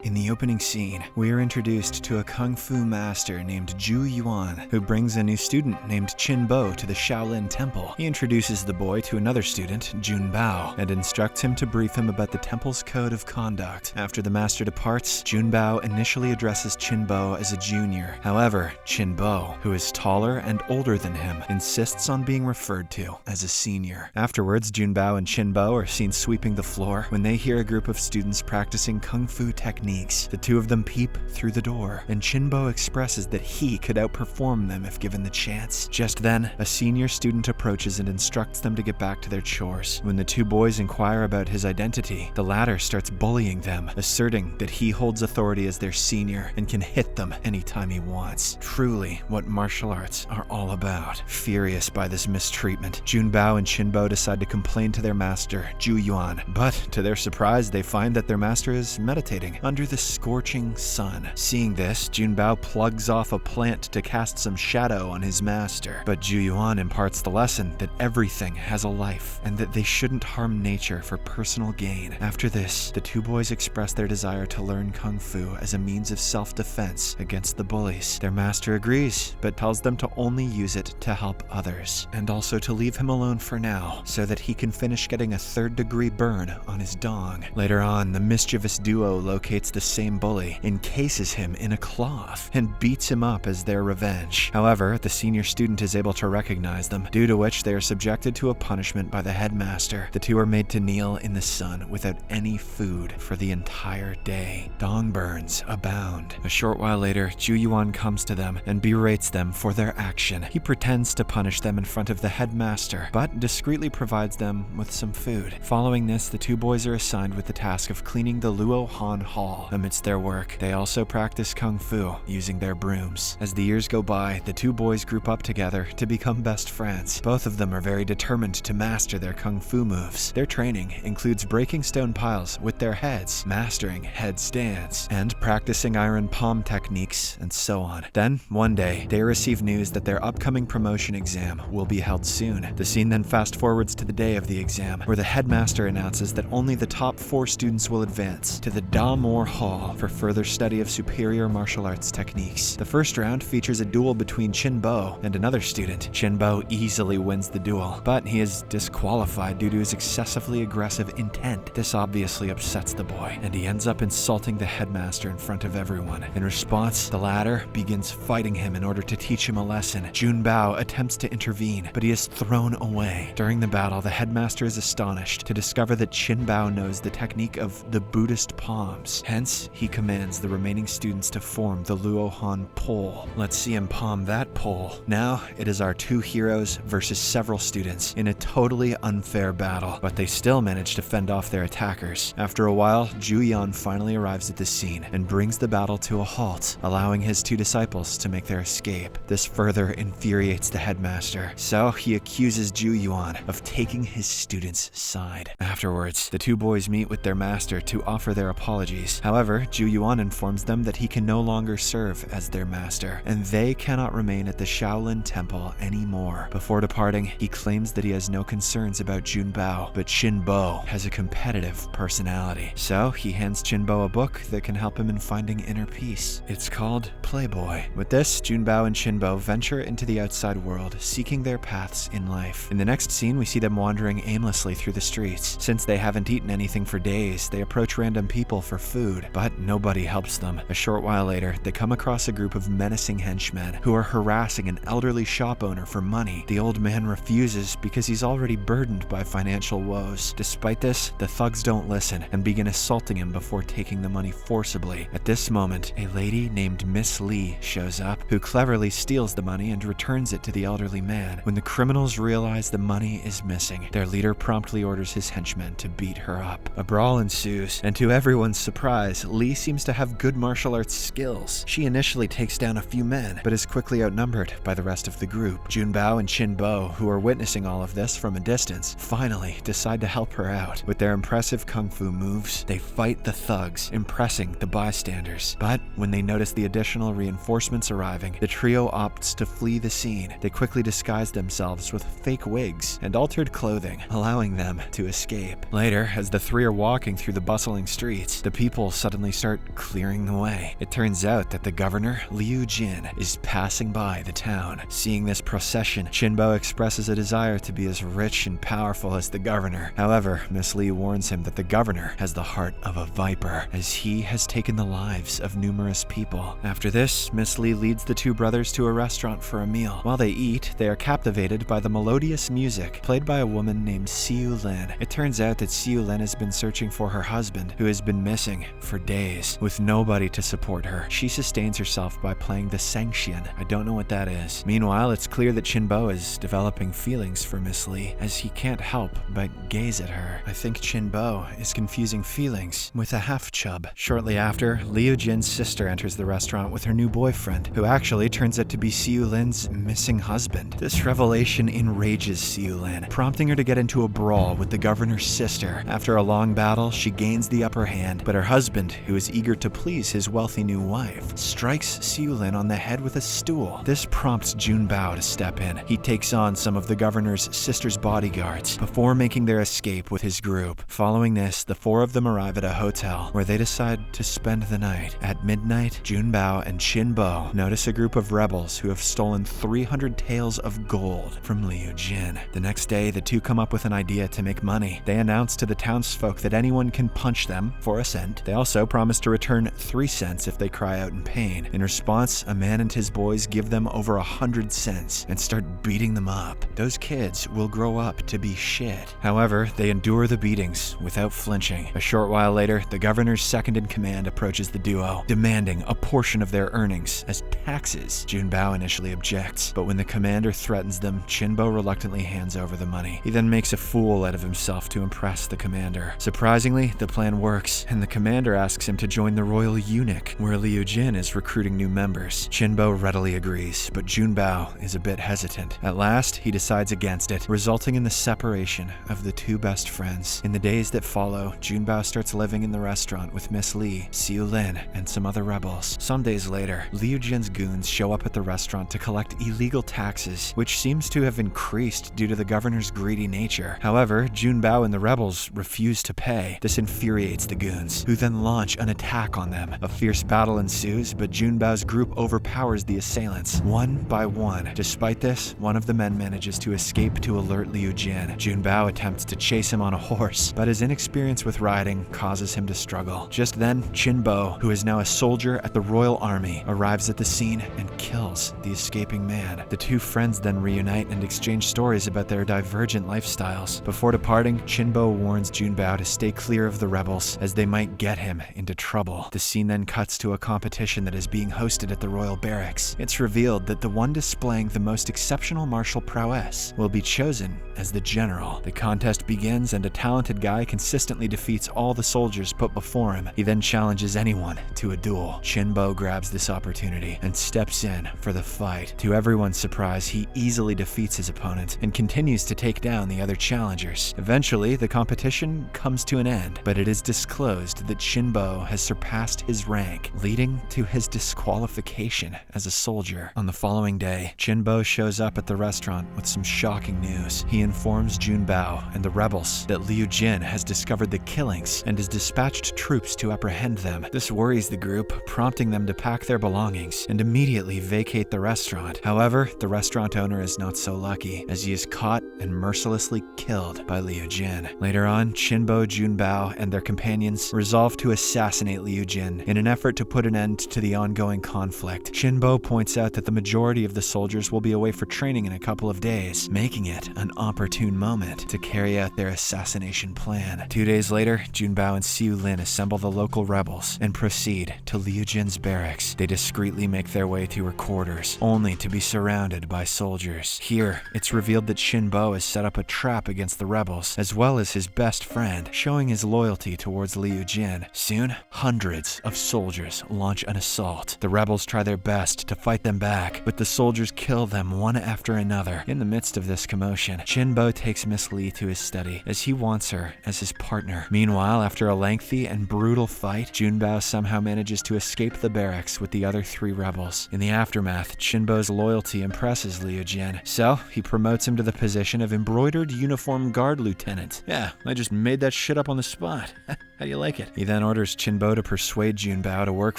In the opening scene, we are introduced to a kung fu master named Ju Yuan, who brings a new student named Chin Bo to the Shaolin temple. He introduces the boy to another student, Jun Bao, and instructs him to brief him about the temple's code of conduct. After the master departs, Jun Bao initially addresses Chin Bo as a junior. However, Chin Bo, who is taller and older than him, insists on being referred to as a senior. Afterwards, Jun Bao and Chin Bo are seen sweeping the floor when they hear a group of students practicing kung fu techniques. The two of them peep through the door, and Chin Bo expresses that he could outperform them if given the chance. Just then, a senior student approaches and instructs them to get back to their chores. When the two boys inquire about his identity, the latter starts bullying them, asserting that he holds authority as their senior and can hit them anytime he wants. Truly what martial arts are all about. Furious by this mistreatment, Jun Bao and Chin Bo decide to complain to their master, Ju Yuan, but to their surprise, they find that their master is meditating under the scorching sun. Seeing this, Jun Bao plugs off a plant to cast some shadow on his master, but Ju Yuan imparts the lesson that everything has a life and that they shouldn't harm nature for personal gain. After this, the two boys express their desire to learn kung fu as a means of self-defense against the bullies. Their master agrees, but tells them to only use it to help others, and also to leave him alone for now, so that he can finish getting a third-degree burn on his dong. Later on, the mischievous duo locates the same bully, encases him in a cloth, and beats him up as their revenge. However, the senior student is able to recognize them, due to which they are subjected to a punishment by the headmaster. The two are made to kneel in the sun without any food for the entire day. Dong burns abound. A short while later, Ju Yuan comes to them and berates them for their action. He pretends to punish them in front of the headmaster, but discreetly provides them with some food. Following this, the two boys are assigned with the task of cleaning the Luo Han Hall. Amidst their work, they also practice kung fu using their brooms. As the years go by, the two boys group up together to become best friends. Both of them are very determined to master their kung fu moves. Their training includes breaking stone piles with their heads, mastering headstands, and practicing iron palm techniques, and so on. Then, one day, they receive news that their upcoming promotion exam will be held soon. The scene then fast forwards to the day of the exam, where the headmaster announces that only the top 4 students will advance to the Da Moor Hall for further study of superior martial arts techniques. The first round features a duel between Chin Bo and another student. Chin Bo easily wins the duel, but he is disqualified due to his excessively aggressive intent. This obviously upsets the boy, and he ends up insulting the headmaster in front of everyone. In response, the latter begins fighting him in order to teach him a lesson. Jun Bao attempts to intervene, but he is thrown away. During the battle, the headmaster is astonished to discover that Chin Bao knows the technique of the Buddhist palms. Hence, he commands the remaining students to form the Luo Han pole. Let's see him palm that pole. Now, it is our two heroes versus several students in a totally unfair battle, but they still manage to fend off their attackers. After a while, Ju Yuan finally arrives at the scene and brings the battle to a halt, allowing his two disciples to make their escape. This further infuriates the headmaster, so he accuses Ju Yuan of taking his students' side. Afterwards, the two boys meet with their master to offer their apologies. However, Ju Yuan informs them that he can no longer serve as their master, and they cannot remain at the Shaolin temple anymore. Before departing, he claims that he has no concerns about Jun Bao, but Chin Bo has a competitive personality. So he hands Chin Bo a book that can help him in finding inner peace. It's called Playboy. With this, Jun Bao and Chin Bo venture into the outside world, seeking their paths in life. In the next scene, we see them wandering aimlessly through the streets. Since they haven't eaten anything for days, they approach random people for food, but nobody helps them. A short while later, they come across a group of menacing henchmen who are harassing an elderly shop owner for money. The old man refuses because he's already burdened by financial woes. Despite this, the thugs don't listen and begin assaulting him before taking the money forcibly. At this moment, a lady named Miss Lee shows up, who cleverly steals the money and returns it to the elderly man. When the criminals realize the money is missing, their leader promptly orders his henchmen to beat her up. A brawl ensues, and to everyone's surprise, Lee seems to have good martial arts skills. She initially takes down a few men, but is quickly outnumbered by the rest of the group. Jun Bao and Chin Bo, who are witnessing all of this from a distance, finally decide to help her out. With their impressive kung fu moves, they fight the thugs, impressing the bystanders. But when they notice the additional reinforcements arriving, the trio opts to flee the scene. They quickly disguise themselves with fake wigs and altered clothing, allowing them to escape. Later, as the three are walking through the bustling streets, the people suddenly start clearing the way. It turns out that the governor, Liu Jin, is passing by the town. Seeing this procession, Chinbo expresses a desire to be as rich and powerful as the governor. However, Miss Li warns him that the governor has the heart of a viper, as he has taken the lives of numerous people. After this, Miss Li leads the two brothers to a restaurant for a meal. While they eat, they are captivated by the melodious music played by a woman named Siu Lin. It turns out that Siu Lin has been searching for her husband, who has been missing for days. With nobody to support her, she sustains herself by playing the Sangxian. I don't know what that is. Meanwhile, it's clear that Chinbo is developing feelings for Miss Li, as he can't help but gaze at her. I think Chinbo is confusing feelings with a half-chub. Shortly after, Liu Jin's sister enters the restaurant with her new boyfriend, who actually turns out to be Siu Lin's missing husband. This revelation enrages Siu Lin, prompting her to get into a brawl with the governor's sister. After a long battle, she gains the upper hand, but her husband, who is eager to please his wealthy new wife, strikes Siu Lin on the head with a stool. This prompts Jun Bao to step in. He takes on some of the governor's sister's bodyguards before making their escape with his group. Following this, the four of them arrive at a hotel where they decide to spend the night. At midnight, Jun Bao and Chin Bo notice a group of rebels who have stolen 300 taels of gold from Liu Jin. The next day, the two come up with an idea to make money. They announce to the townsfolk that anyone can punch them for a cent. They also promise to return 3 cents if they cry out in pain. In response, a man and his boys give them over 100 cents and start beating them up. Those kids will grow up to be shit. However, they endure the beatings without flinching. A short while later, the governor's second-in-command approaches the duo, demanding a portion of their earnings as taxes. Jun Bao initially objects, but when the commander threatens them, Chinbo reluctantly hands over the money. He then makes a fool out of himself to impress the commander. Surprisingly, the plan works, and the commander asks him to join the royal eunuch, where Liu Jin is recruiting new members. Chinbo readily agrees, but Jun Bao is a bit hesitant. At last, he decides against it, resulting in the separation of the two best friends. In the days that follow, Jun Bao starts living in the restaurant with Miss Li, Siu Lin, and some other rebels. Some days later, Liu Jin's goons show up at the restaurant to collect illegal taxes, which seems to have increased due to the governor's greedy nature. However, Jun Bao and the rebels refuse to pay. This infuriates the goons, who then launch an attack on them. A fierce battle ensues, but Jun Bao's group overpowers the assailants, one by one. Despite this, one of the men manages to escape to alert Liu Jin. Jun Bao attempts to chase him on a horse, but his inexperience with riding causes him to struggle. Just then, Chin Bo, who is now a soldier at the Royal Army, arrives at the scene and kills the escaping man. The two friends then reunite and exchange stories about their divergent lifestyles. Before departing, Chin Bo warns Jun Bao to stay clear of the rebels, as they might get him into trouble. The scene then cuts to a competition that is being hosted at the Royal Barracks. It's revealed that the one displaying the most exceptional martial prowess will be chosen as the general. The contest begins, and a talented guy consistently defeats all the soldiers put before him. He then challenges anyone to a duel. Chin Bo grabs this opportunity and steps in for the fight. To everyone's surprise, he easily defeats his opponent and continues to take down the other challengers. Eventually, the competition comes to an end, but it is disclosed that Chin Bo has surpassed his rank, leading to his disqualification as a soldier. On the following day, Chin Bo shows up at the restaurant with some shocking news. He informs Jun Bao and the rebels that Liu Jin has discovered the killings and has dispatched troops to apprehend them. This worries the group, prompting them to pack their belongings and immediately vacate the restaurant. However, the restaurant owner is not so lucky, as he is caught and mercilessly killed by Liu Jin. Later on, Chin Bo, Jun Bao, and their companions resolve to assassinate Liu Jin in an effort to put an end to the ongoing conflict. Chin Bo points out that the majority of the soldiers will be away for training in a couple of days, making it an opportune moment to carry out their assassination plan. 2 days later, Jun Bao and Siu Lin assemble the local rebels and proceed to Liu Jin's barracks. They discreetly make their way to her quarters, only to be surrounded by soldiers. Here, it's revealed that Chin Bo has set up a trap against the rebels, as well as his best friend, showing his loyalty towards Liu Jin. Soon, hundreds of soldiers launch an assault. The rebels try their best to fight them back, but the soldiers kill them one after another. In the midst of this commotion, Chin Bo takes Miss Li to his study, as he wants her as his partner. Meanwhile, after a lengthy and brutal fight, Jun Bao somehow manages to escape the barracks with the other 3 rebels. In the aftermath, Chin Bo's loyalty impresses Liu Jin, so he promotes him to the position of embroidered uniform guard lieutenant. Yeah, I just made that shit up on the spot. How do you like it? He then orders Chinbo to persuade Junbao to work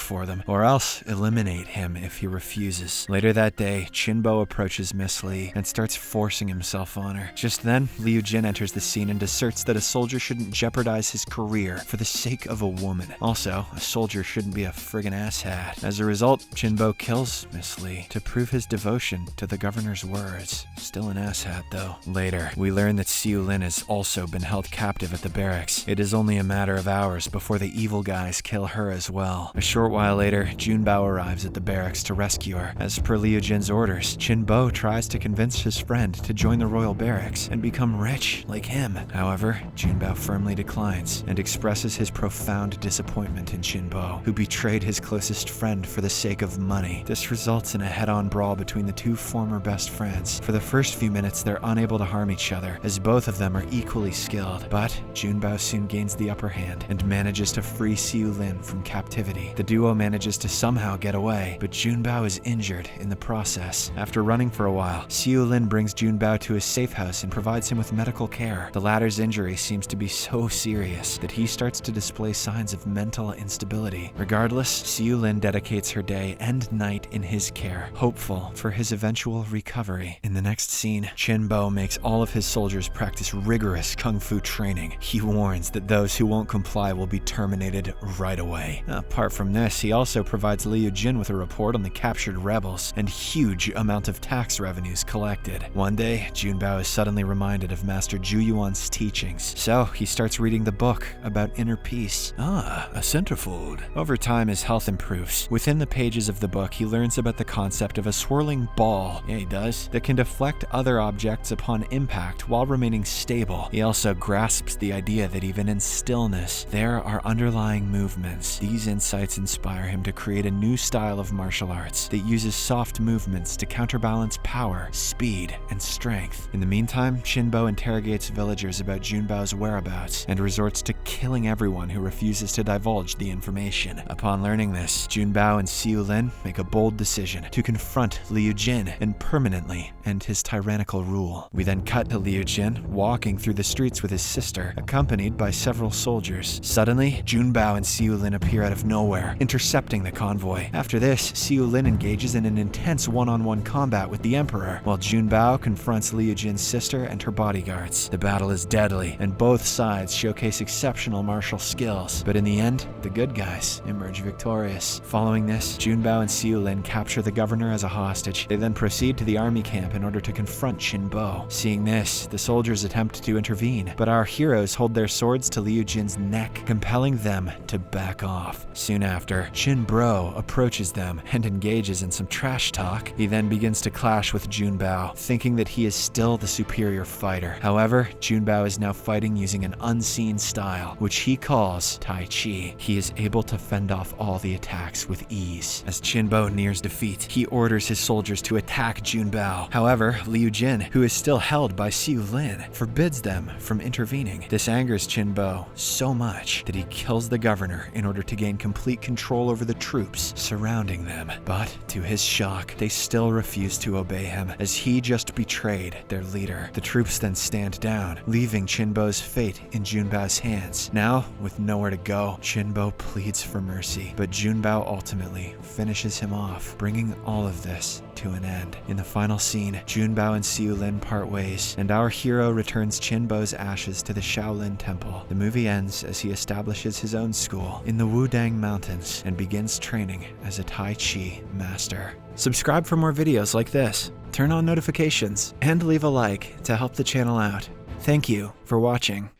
for them, or else eliminate him if he refuses. Later that day, Chinbo approaches Miss Li and starts forcing himself on her. Just then, Liu Jin enters the scene and asserts that a soldier shouldn't jeopardize his career for the sake of a woman. Also, a soldier shouldn't be a friggin' asshat. As a result, Chinbo kills Miss Li to prove his devotion to the governor's words. Still an asshat, though. Later, we learn that Siu Lin has also been held captive at the barracks. It is only a matter of hours before the evil guys kill her as well. A short while later, Junbao arrives at the barracks to rescue her. As per Liu Jin's orders, Chinbo tries to convince his friend to join the royal barracks and become rich like him. However, Junbao firmly declines and expresses his profound disappointment in Chinbo, who betrayed his closest friend for the sake of money. This results in a head-on brawl between the two former best friends. For the first few minutes, they're unable to harm each other, as both of them are equally skilled. But Junbao soon gains the upper hand and manages to free Siu Lin from captivity. The duo manages to somehow get away, but Junbao is injured in the process. After running for a while, Siu Lin brings Junbao to his safe house and provides him with medical care. The latter's injury seems to be so serious that he starts to display signs of mental instability. Regardless, Siu Lin dedicates her day and night in his care, hopeful for his eventual recovery. In the next scene, Chinbo makes all of his soldiers practice rigorous kung fu training. He warns that those who won't comply will be terminated right away. Apart from this, he also provides Liu Jin with a report on the captured rebels and huge amount of tax revenues collected. One day, Junbao is suddenly reminded of Master Zhu Yuan's teachings, so he starts reading the book about inner peace. A centerfold. Over time, his health improves. Within the pages of the book, he learns about the concept of a swirling ball, yeah he does, that can deflect other objects upon impact while remaining stable. He also grasps the idea that even in stillness, there are underlying movements. These insights inspire him to create a new style of martial arts that uses soft movements to counterbalance power, speed, and strength. In the meantime, Chinbo interrogates villagers about Junbao's whereabouts and resorts to killing everyone who refuses to divulge the information. Upon learning this, Junbao and Siu Lin make a bold decision to confront Liu Jin and permanently end his tyrannical rule. We then cut to Liu Jin walking through the streets with his sister, accompanied by several soldiers. Suddenly, Junbao and Siu Lin appear out of nowhere, intercepting the convoy. After this, Siu Lin engages in an intense one-on-one combat with the Emperor, while Junbao confronts Liu Jin's sister and her bodyguards. The battle is deadly, and both sides showcase exceptional martial skills, but in the end, the good guys emerge victorious. Following this, Junbao and Siu Lin capture the governor as a hostage. They then proceed to the army camp in order to confront Chinbo. Seeing this, the soldiers attempt to intervene, but our heroes hold their swords to Liu Jin's neck, compelling them to back off. Soon after, Chinbo approaches them and engages in some trash talk. He then begins to clash with Junbao, thinking that he is still the superior fighter. However, Junbao is now fighting using an unseen style, which he calls Tai Chi. He is able to fend off all the attacks with ease. As Chinbo nears defeat, he orders his soldiers to attack Junbao. However, Liu Jin, who is still held by Siu Lin, forbids them from intervening. This angers Chinbo so much that he kills the governor in order to gain complete control over the troops surrounding them. But to his shock, they still refuse to obey him, as he just betrayed their leader. The troops then stand down, leaving Chinbo's fate in Junbao's hands. Now, with nowhere to go, Chinbo pleads for mercy, but Junbao ultimately finishes him off, bringing all of this to an end. In the final scene, Junbao and Siu Lin part ways, and our hero returns Chinbo's ashes to the Shaolin temple. The movie ends as he establishes his own school in the Wudang Mountains and begins training as a Tai Chi master. Subscribe for more videos like this, turn on notifications, and leave a like to help the channel out. Thank you for watching.